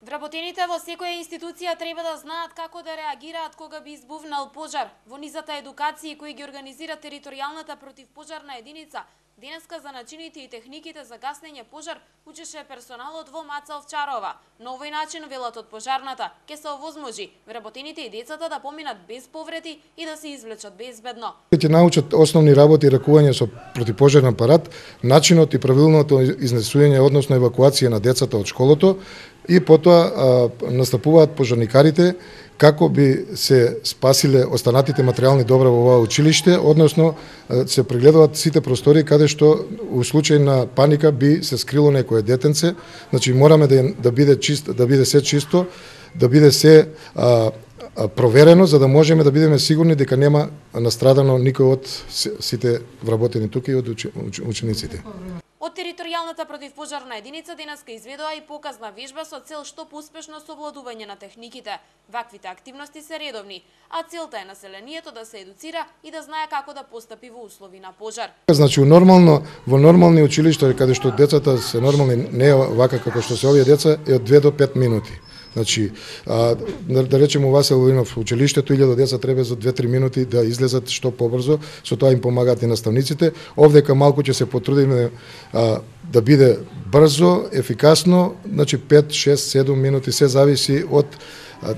Вработените во секоја институција треба да знаат како да реагираат кога би избувнал пожар. Во низата едукации кои ги организира територијалната противпожарна единица, денеска за начините и техниките за гаснење пожар учеше персоналот во МАЦ Овчарова. На овој начин, велат од пожарната, ќе се овозможи вработените и децата да поминат без повреди и да се извлечат безбедно. Ќе научат основни работи и ракување со противпожарен апарат, начинот и правилното изнесување, односно евакуација на децата од школото, и потоа настапуваат пожарникарите како би се спасиле останатите материјални добра во ова училиште, односно се прегледуваат сите простори каде што у случај на паника би се скрило некое детенце. Значи мораме да биде чисто, да биде се чисто, да биде се проверено, за да можеме да бидеме сигурни дека нема настрадано никој од сите вработени тука и од учениците. Од територијалната противпожарна единица денеска изведува и показна вежба со цел што поуспешно совладување на техниките. Ваквите активности се редовни, а целта е населението да се едуцира и да знае како да постапи во услови на пожар. Значи во нормални училишта каде што децата се нормални, не е вака како што се овие деца, е од 2 до 5 минути. Значи, да речеме, у Васил Войнов училиштето 1000 деца треба за 2-3 минути да излезат што побрзо, со тоа им помагаат и наставниците. Овдека малку ќе се потрудиме да биде брзо, ефикасно, значи 5, 6, 7 минути, се зависи од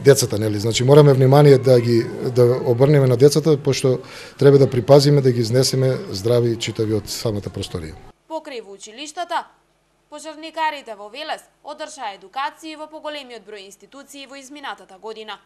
децата, нели? Значи мораме внимание да обрнеме на децата, пошто треба да припазиме да ги изнесеме здрави и читави од самата просторија. Покрај во училиштата, пожарникарите во Велес одржаа едукации во поголемиот број институции во изминатата година.